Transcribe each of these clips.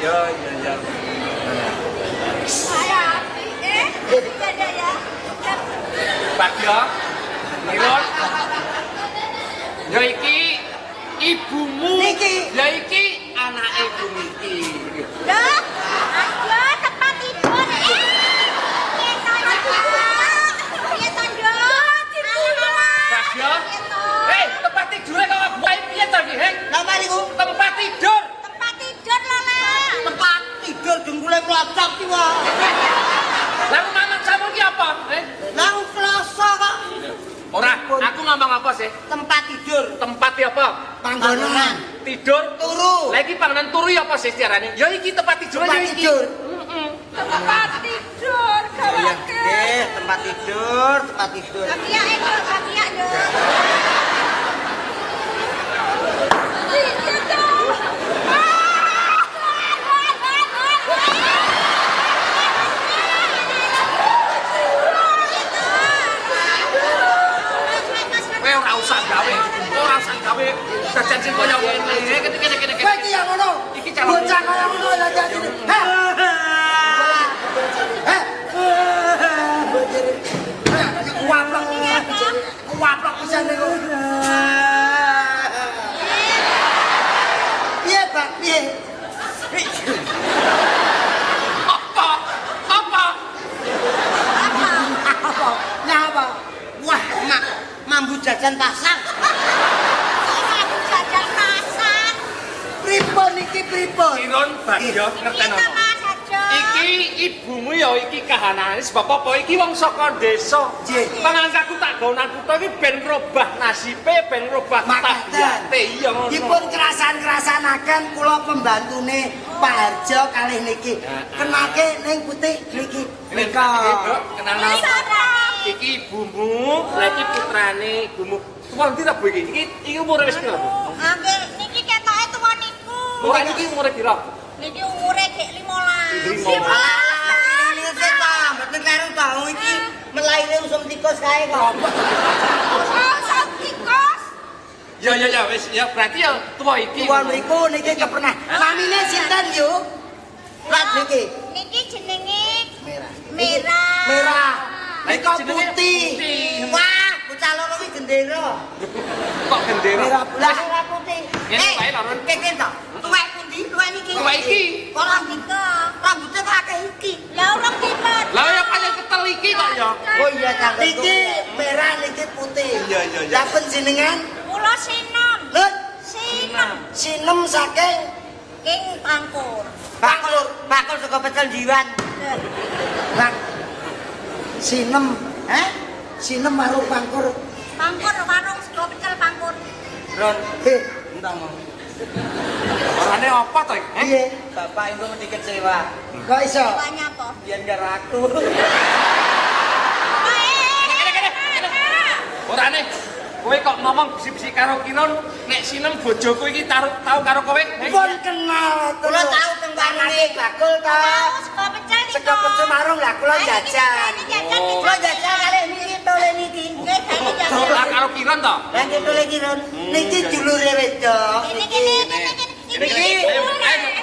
Iya, iya, iya. Bagja, Miron. Ya iki ibumu. Ya iki anake ibu iki. Dah, ayo tempat tidur. Bagja. Tempat tidure kok buahe piye to iki, Heng? Napa niku? Tempat tidur. Tempat tidur Lala. Tempat tidur dengkule mlocok ki wae. Lah mamang kamu ki apa? Nang kloso kok. Ora, aku ngomong apa sih? Tempat tidur, Tempat apa? panggonan, Tidur. turu. Lah iki panggonan turu ya apa sih carane? Ya iki tempat tidur Tempat ya iki. tidur. Tempat tidur. Iya, nggih, tempat tidur, tempat tidur. Bagia itu, bagia dong. Kowe ora usah gawe. Ora usah gawe. Jajan sing koyo ngene. Kene. Kowe iki yang ngono. Iki calon. Bocah kaya ngono ya jadi. Heh. Heh. Kuwaplok. Kuwaplok pisan niku. Piye, Pak? Piye? Apa? Apa? Nyapa? Wah, mak mambu jajan pasar. Jajan pasar. Pripun iki pripun? Iron Bagja ngerteni Kita apa? mas aja. Iki ibumu ya iki kahanane sebab apa iki wong saka desa. Nggih. Pangangkaku tak gawonan kutha iki ben ngrobah nasibe, ben ngrobah tabiate. Iya ngono. Dipun kerasan-kerasanaken kula pembantune Pak Harjo kalih niki. Kenake ning putih niki. Nika, kenal Mas Ara. iki ibumu, lha iki putrane ibumu. Tuwa ndi ta Bu iki? Iki umure wis piro? Angge niki ketoke tuwa niku. Ora iki umure piro? Niki umure gek 15. 15. Ini sik ta, mboten karo tahu iki melaire usum tikus kae kok. Oh, tikus. Ya wis ya berarti ya tuwa iki. Tuwa mriku niki kepernah. Namine sinten yo? Lat niki. Niki jenenge Merah. Merah. Merah. Lah, Nika iki jenenge putih. putih. Wah, bocah loro iki gendera. Kok gendera? Merah merah putih. Ngene wae lho, Ron. Keken to. Tuwek pundi? Tuwek niki. Tuwek iki. Kok rambutnya kok akeh iki. Lah urung dipot. Lah ya pancen ketel iki kok ya. Oh iya Kang. Niki merah niki putih. Iya. Lah panjenengan? Kula sinom. Lho, Sinom. sinem saking King Pangkur. bakul saka pecel jiwan. Bang. Sinem, Sinem warung Pangkur. Pangkur warung sego pecel Pangkur. Ron, entang mau. Orane apa to iki? Piye? Bapak itu mesti kecewa. Kok iso? Banyak apa? Biar gak raku. Orane kowe kok ngomong bisi-bisi karo Kiron, nek sinem bojoku iki tau karo kowe? Pun kenal. Kula tahu teng warunge bakul to. Sego pecel nih. Sego pecel marung lah kula jajan. Kula jajan kalih niki tole niki. Nggih, jane jajan. Lah karo Kiron to? Lah niki tole iki Ron. Niki dulure wedok. Niki.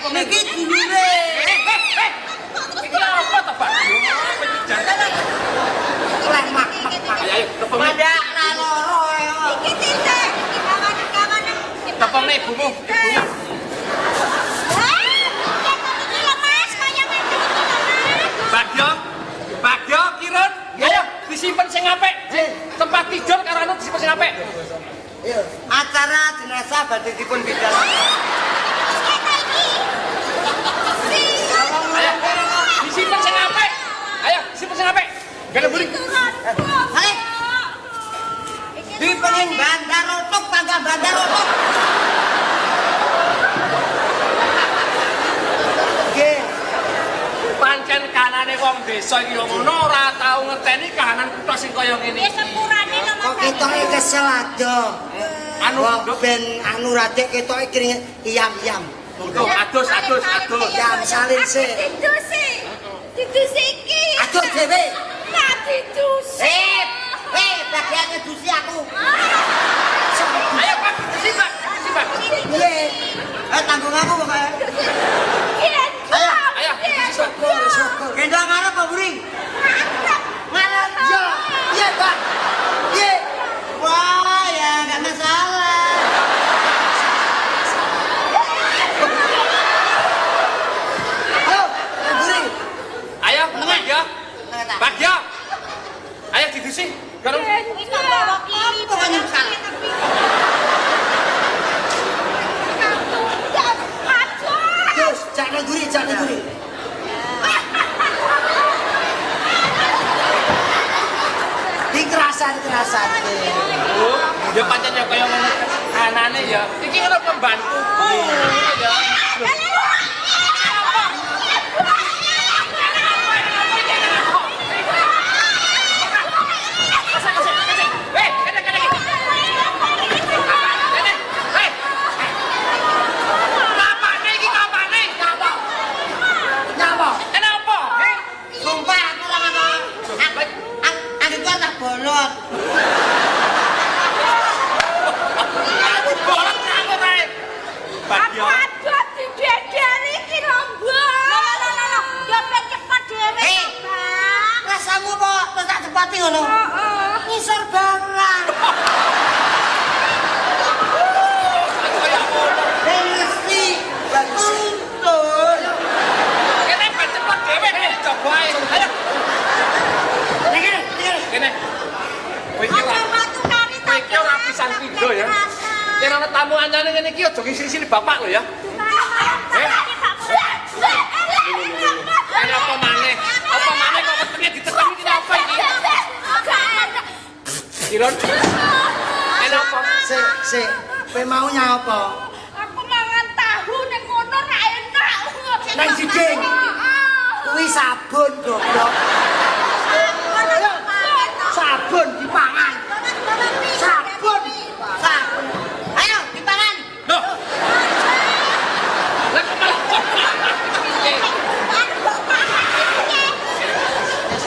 Niki dulure. Iki apa to, Pak? Lemak. Ayo, tepung. Mandak lah loro ya. Iki titik. Iki kawan. Tepung nih ibumu. Bagja, Kiron. Ayo disimpen sing apik. Tempat tidur karo anu disimpen sing apik. Iya. Acara jenazah badhe dipun bidal. Ayo disimpen sing apik. Ayo disimpen sing apik. Gak buri. Hei. Di pengen bandar rotok, tangga bandar rotok. Nggih. Pancen kanane wong desa iki ngono ora tau ngerteni kahanan kutha sing kaya ngene Wis iki. sepurane nomor Kok ketoke kesel aja. Anu ben anu radek ketoke keringet iyam-iyam. adus. Jam salin sik. Didusi iki. Adus dhewe. Lah didusi. Bagian ngedusi aku. Ayo Pak, disimpen. Piye? Tanggung aku pokoke. Iya, jak ning guri, jak ning guri. Dikerasan. Ya pancen ya kaya ngono anane ya. Iki karo pembantuku ya. Sumpah aku ora ngono. Aku ku tak bolot. Bagyo. Aduh, didedeli iki lho, Mbak. Loh. Dompet cepet dhewe, Bang. Rasamu kok terus tak cepati ngono. Heeh. Ngisor barang. Mesti betul. Kene cepet dhewe coba ae. Ayo. Kene. Kowe iki Aja batu kari kowe iki ora pisan pindho ya. Yen ana tamu anyane ngene iki aja sini-sini bapak lho ya. Ana apa maneh? Apa maneh kok wetenge ditekan iki apa iki? Kiron. Ana apa? Sik. Kowe mau nyapa? Aku mangan tahu ning kono ra enak. Nang Ciding. Kuwi sabun goblok. Sabun dipangan. Sabun. Ayo dipangan. Loh. Lah kok malah kok.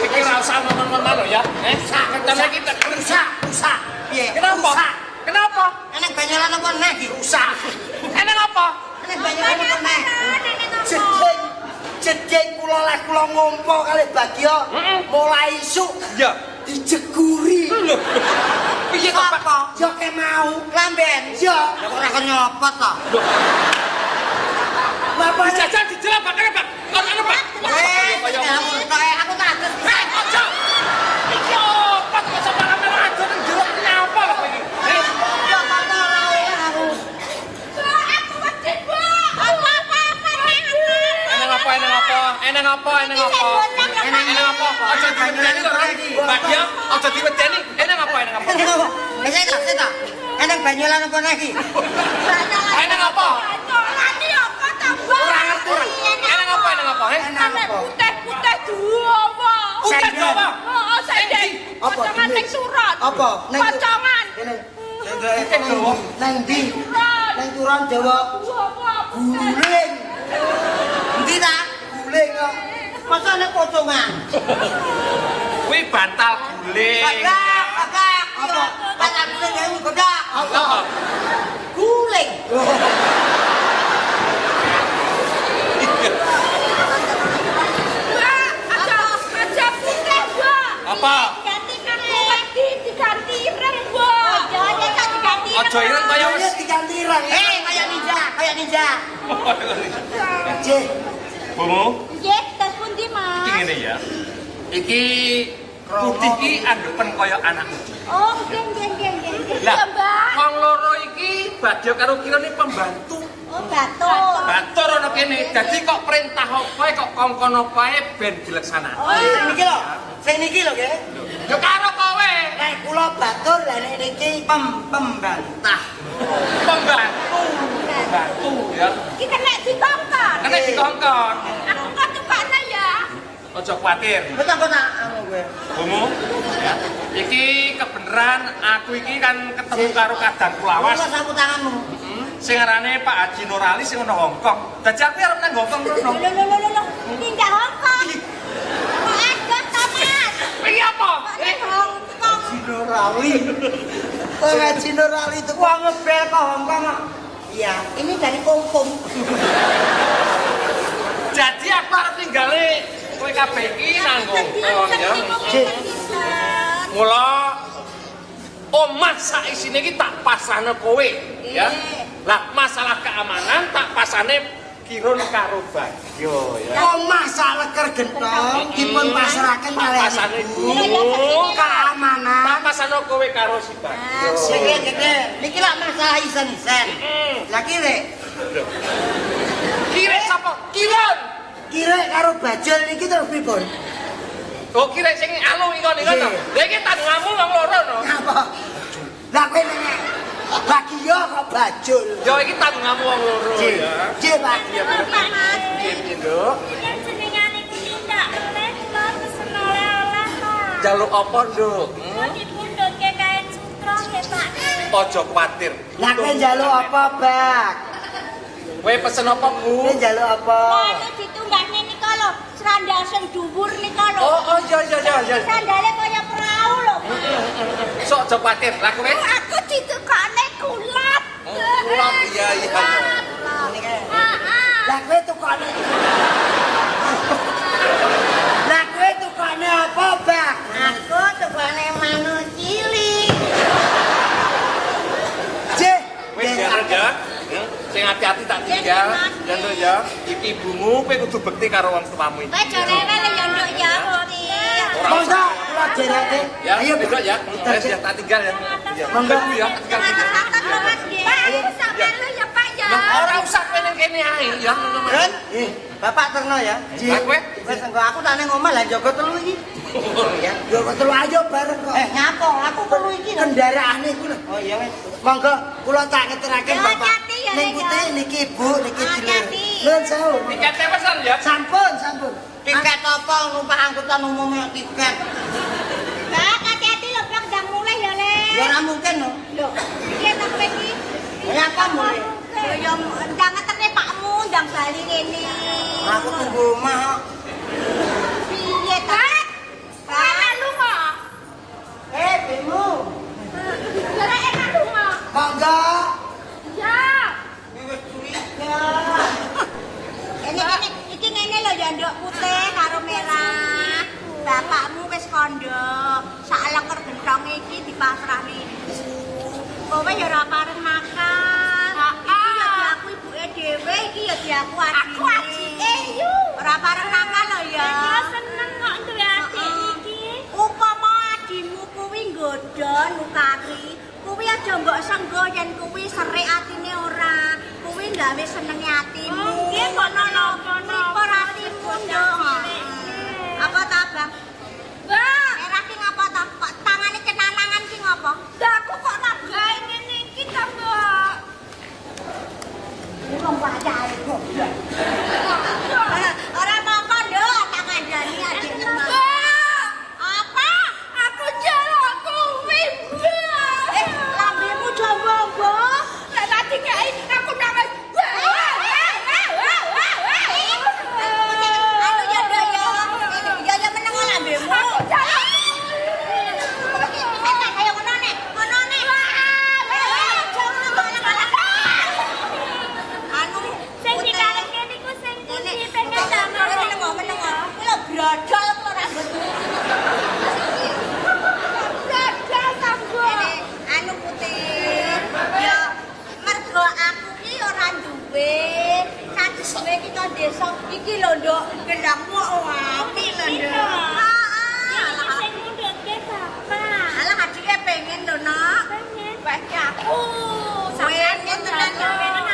Iki ora usah ngomong-ngomong lho ya. Ketemu iki tak Rusak. Piye? Kenapa? Rusak. Kenapa? Enek banyolan apa neh dirusak. Enak apa? Enek banyolan apa neh? Jeding kula ngompo kali Bagyo. Mulai isuk Ya. dijeguri. Lho. Piye kok Pak? Apa? Yo ke mau lamben. Yo. Ya kok ora nyopot to. Bapak Jajan dijelak Pak, Pak. Ono Pak. aku tak adus. Aja. Iki apa kok sembarangan aja nang jero iki apa lho iki? Yo kono ae aku. Aku wedi, Mbak. Apa-apa. Eneng apa? Aja diwedeni lho. Bagya, aja diwedeni. Eneng apa? Wis ta. Enek banyolan apa neh iki? Eneng apa? Banyolan iki apa ta, Mbak? Ora ngerti. Eneng apa? Enek apa? Putih Jawa. Putih Jawa. Heeh, sendek. Apa? Pocongan ning surat. Apa? Ning Pocongan. Kene. Putih Jawa. Nang ndi? Nang turon Jawa. Guling. Endi ta? Guling kok. Masa nek pocongan? Kuwi bantal guling. Kakak. Apa? Bantal guling ya godak. Apa? Guling. Mbak, aja putih, Mbak. Apa? Diganti ireng, Mbak. Aja ireng kaya Ya wis. diganti ireng. Kayak ninja. Jeh. Bomo, Nggih, tas pundi, Mas? iki ngene ya. Iki putih iki anggepen kaya anakmu. Oh, nggih. Lah, Iya, Mbak. wong loro iki Bagyo karo Kiron iki pembantu. Oh, batur. Batur ana kene. Dadi kok perintah opae kok kongkon opae ben dileksanakake. Sing niki lho, nggih. Ya karo kowe. Nek kula batur lah nek niki pembantah. Pembantu ya. Iki kena ditongkon. Kene dikongkon. Aku kok tukane ya. Aja kuwatir. Betul kok tak anu kowe. Bomo, ya. Iki kebenaran aku iki kan ketemu karo Kadang Kulawas. Awas sapu tanganmu. Sing arane Pak Haji Nurali sing ana Hongkong. Dadi aku arep nang Hongkong rono. Lho. Pindah Hongkong. Kok ada Thomas? Iki apa? Hongkong. Jinurali. Oh, Jinurali itu gua ngebel ke Hongkong. Iya, ini dari Kompong. Jadi aku arep ninggale kowe kabeh iki nang Hongkong ya. Mula omah sak isine iki tak pasane kowe ya. Lah masalah keamanan tak pasane Kiron karo Bagyo ya. Omah saleker gentong dipun pasrahaken kalian Pasane ibu. guru Keamanan. tak pasane kowe karo si Bagyo. Niki niki lak masalah isen-isen. Lah kire. Kire sapa? Kire Kirek karo bajul niki terus pripun? Oh kira sing alu iku niku to. Lha iki tanggamu wong loro no. Apa? Lah kowe nek bagi yo kok bajul. Yo iki tanggamu wong loro ya. Nggih, Pak. Iya bener. Piye, Nduk? Yang jenengane ku tindak oleh kula pesen oleh-oleh, Pak. Jaluk apa, Nduk? Kok dipundhutke kain sutra nggih, Pak. Ojo kuwatir. Lah kowe njaluk apa, Bak? Kowe pesen apa, Bu? Kowe njaluk apa? Lalu ditunggahne nika lho, srandal sing dhuwur nika lho. Oh iya. Sandale kaya perahu lho. Sok ojo kuwatir. Lah kowe? Aku ditukane kulap. Kulap iya. Lah kowe tukane. Lah kowe tukane apa, Bak? Aku tukane manuk cilik. Jeh. Wis ya. Sing hati-hati tak tinggal. Ya Nduk ya. Iki ibumu kowe kudu bekti karo wong tuamu iki. Kowe aja rewel ya Nduk ya. Monggo kula jerake. Ya, Ayo besok ya. Wis ya tak tinggal ya. Monggo. Ya, tak tinggal. Sangat lho Mas nggih. Ayo sampean lho ya Pak ya. Lah ora usah kowe kene ae ya ngono Ren, Bapak terno ya. Lah kowe? Wis engko aku tak ning omah lah jaga telu iki. Ya, jaga telu ayo bareng kok. Nyapa? Aku perlu iki lho. Kendaraane iku lho. Oh iya wis. Monggo kula tak ngeteraken Ya, Bapak. hati-hati ya, Ning Nek, putih ya. niki Ibu, niki Dulur. Hati-hati. Nuwun sewu. Tiketnya pesan ya. Sampun. Tiket apa numpak angkutan umum tiket? Mbak, hati-hati lho, Bang, udah mulai ya, Le. Ya ora mungkin no. Lho, piye ta kowe iki? Ya apa mulai? Lho ya ndang ngeterne pakmu, ndang bali kene. Aku tunggu rumah kok. Piye ta? Pak, melu kok. Bemu. Ora enak lunga. Monggo. Ya. Wis curiga. Ini iki ngene lho ya nduk putih karo merah. Bapakmu wis kandha. Sak lenger genthonge iki dipasrahne ibu. Kowe ya ora pareng makan. Iki ya diaku ibuke dhewe, iki ya diaku adike. Aku adike yu. Ora pareng makan lho ya. Ya seneng kok duwe adik iki. Upama adimu kuwi nggodha nukari, kuwi aja mbok senggo yen kuwi serik atine ora. Kuwi gawe senenge atimu. Nggih kono lho, kono atimu nduk. Apa ta, Bang? Mbak, merah ki ngapa ta? Kok tangane cenanangan ki ngapa? Lah aku kok nabgae ngene iki ta, Mbak? Wong wayah kok. Ora mongko nduk, tak kandhani adikmu. Apa? Aku jaluk kuwi, Mbak. Lambemu jombo-jombo. Lah tadi kae aku nangis. Anu ya nduk ya. Ya meneng lambemu. Enak kaya ngono nek. Ngono nek. Anu sing dikare kene iku sing kuwi pengen damel meneng. Kuwi lho brodol kok rambut. Brodol tanggo. Anu putih. Ya mergo aku ki ora duwe. Satus duwe ki to desa iki lho nduk gendangmu apik lho nduk. Heeh. Sing mundhutke bapak. Alah adike pengen lho nak. Pengen. Bae aku. Sampeyan tenan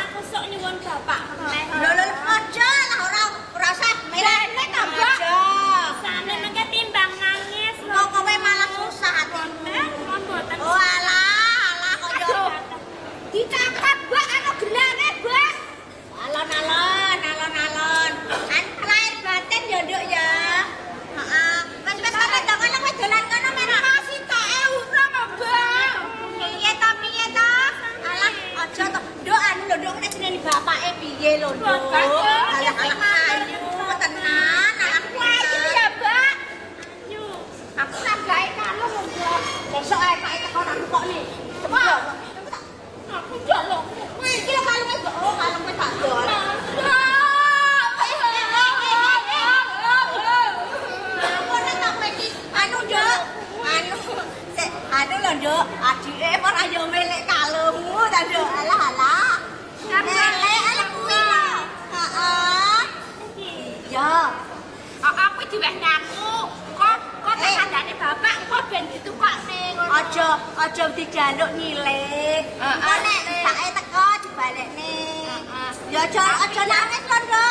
aku sok nyuwun bapak meneh. Lho aja lah ora usah mirene ta, Mbak. Sane mengke timbang nangis lho. Kok kowe malah susah atimu. Mboten. Oh alah kok yo. Dicapat, Mbak, ana gelane, Mbak. Alon-alon. Kan lahir batin ya, Nduk ya. Heeh. Wes sampe dokono wis dolan kono merah. Masih tak euro, Mbak. Piye ta? Alah, aja to. Nduk anu lho, Nduk nek jenenge bapake piye lho, Nduk. Alah ayu tenan. Aku ayu ya, Mbak. Ayu. Aku nanggae kalung, Mbak. Besok ae Pak teko nang kok ni. Cepet. Aku njaluk. Kuwi iki lho kalunge, Mbak. Oh, kalunge tak dol. Anu lho nduk, adike ora yo melek kalungmu ta nduk. Alah. Melek alah kuwi lho. Heeh. Ya. Aku diwehne aku. Kok sandane bapak kok ben ditukokne ngono. Aja dijaluk nyilik. Kok nek sake teko dibalekne. Ya aja nangis lho nduk.